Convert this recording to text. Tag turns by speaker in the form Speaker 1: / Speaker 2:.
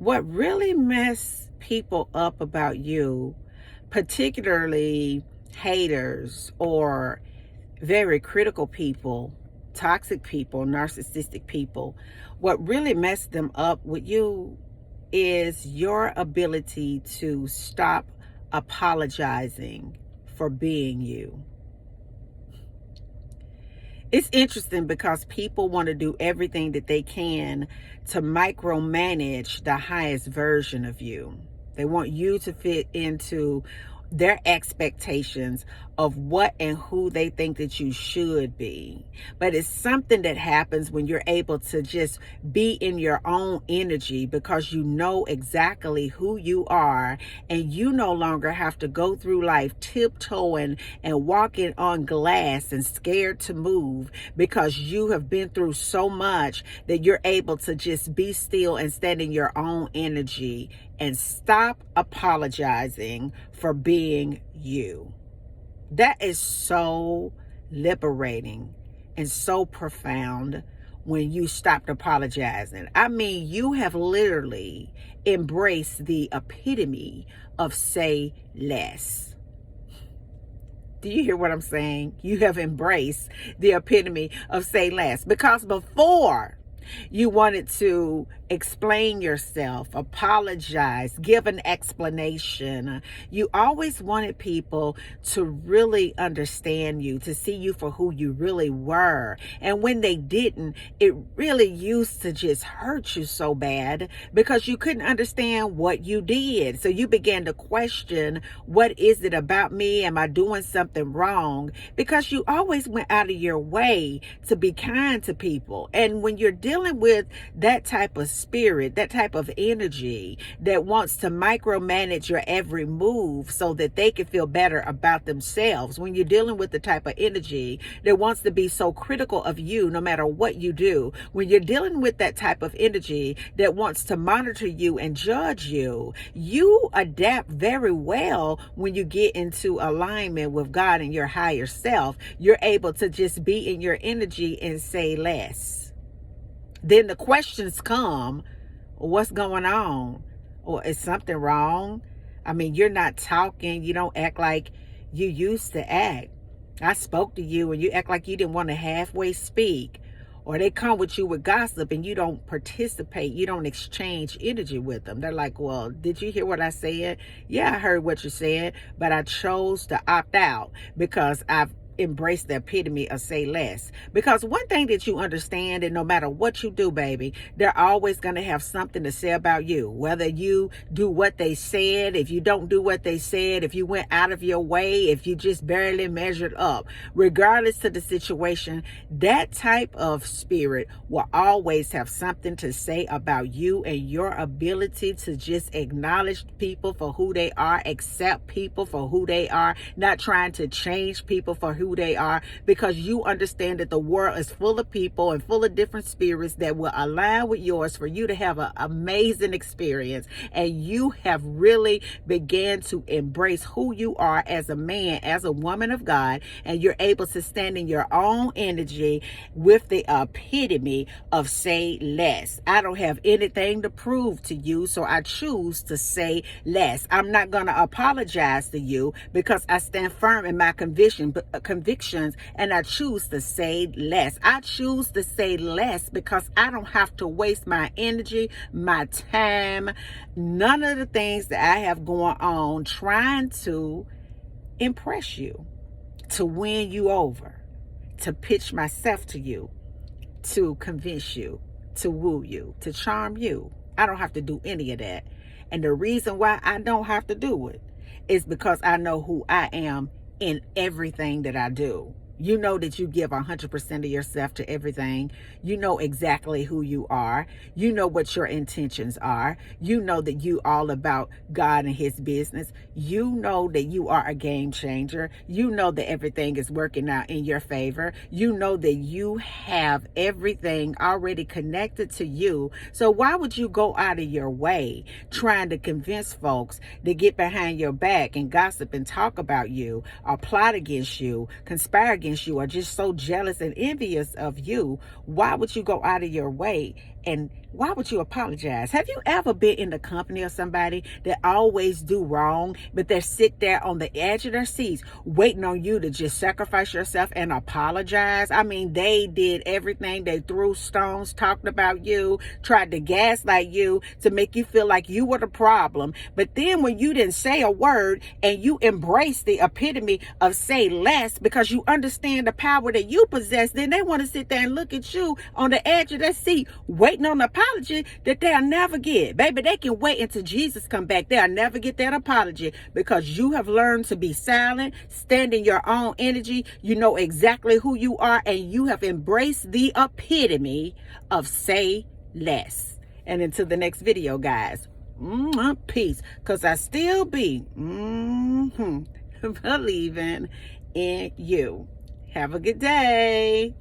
Speaker 1: What really mess people up about you, particularly haters or very critical people, toxic people, narcissistic people, what really messed them up with you is your ability to stop apologizing for being you. It's interesting because people want to do everything that they can to micromanage the highest version of you. They want you to fit into their expectations of what and who they think that you should be. But it's something that happens when you're able to just be in your own energy because you know exactly who you are, and you no longer have to go through life tiptoeing and walking on glass and scared to move, because you have been through so much that you're able to just be still and stand in your own energy and stop apologizing for being you. That is so liberating and so profound when you stopped apologizing. I mean, you have literally embraced the epitome of say less. Do you hear what I'm saying? You have embraced the epitome of say less, because before you wanted to explain yourself, apologize, give an explanation. You always wanted people to really understand you, to see you for who you really were. And when they didn't, it really used to just hurt you so bad because you couldn't understand what you did. So you began to question, what is it about me? Am I doing something wrong? Because you always went out of your way to be kind to people. And when you're dealing with that type of spirit, that type of energy that wants to micromanage your every move so that they can feel better about themselves, when you're dealing with the type of energy that wants to be so critical of you no matter what you do, when you're dealing with that type of energy that wants to monitor you and judge you, you adapt very well when you get into alignment with God and your higher self. You're able to just be in your energy and say less. Then the questions come, what's going on? Or is something wrong? I mean, you're not talking. You don't act like you used to act. I spoke to you and you act like you didn't want to halfway speak. Or they come with you with gossip and you don't participate. You don't exchange energy with them. They're like, well, did you hear what I said? Yeah, I heard what you said, but I chose to opt out because I've embrace the epitome of say less. Because one thing that you understand, and no matter what you do, baby, they're always going to have something to say about you. Whether you do what they said, if you don't do what they said, if you went out of your way, if you just barely measured up, regardless of the situation, that type of spirit will always have something to say about you and your ability to just acknowledge people for who they are, accept people for who they are, not trying to change people for who they are, because you understand that the world is full of people and full of different spirits that will align with yours for you to have an amazing experience. And you have really began to embrace who you are as a man, as a woman of God, and you're able to stand in your own energy with the epitome of say less. I don't have anything to prove to you, so I choose to say less. I'm not going to apologize to you because I stand firm in my convictions, and I choose to say less. I choose to say less because I don't have to waste my energy, my time, none of the things that I have going on trying to impress you, to win you over, to pitch myself to you, to convince you, to woo you, to charm you. I don't have to do any of that. And the reason why I don't have to do it is because I know who I am in everything that I do. You know that you give 100% of yourself to everything. You know exactly who you are. You know what your intentions are. You know that you all about God and his business. You know that you are a game changer. You know that everything is working out in your favor. You know that you have everything already connected to you. So why would you go out of your way trying to convince folks to get behind your back and gossip and talk about you, or plot against you, conspire against you, are just so jealous and envious of you? Why would you go out of your way And why would you apologize? Have you ever been in the company of somebody that always do wrong, but they sit there on the edge of their seats waiting on you to just sacrifice yourself and apologize? I mean, they did everything. They threw stones, talked about you, tried to gaslight you to make you feel like you were the problem. But then when you didn't say a word and you embrace the epitome of say less because you understand the power that you possess, then they want to sit there and look at you on the edge of their seat waiting on the apology that they'll never get. Baby, they can wait until Jesus come back. They'll never get that apology because you have learned to be silent, stand in your own energy. You know exactly who you are, and you have embraced the epitome of say less. And until the next video, guys, peace, because I still be believing in you. Have a good day.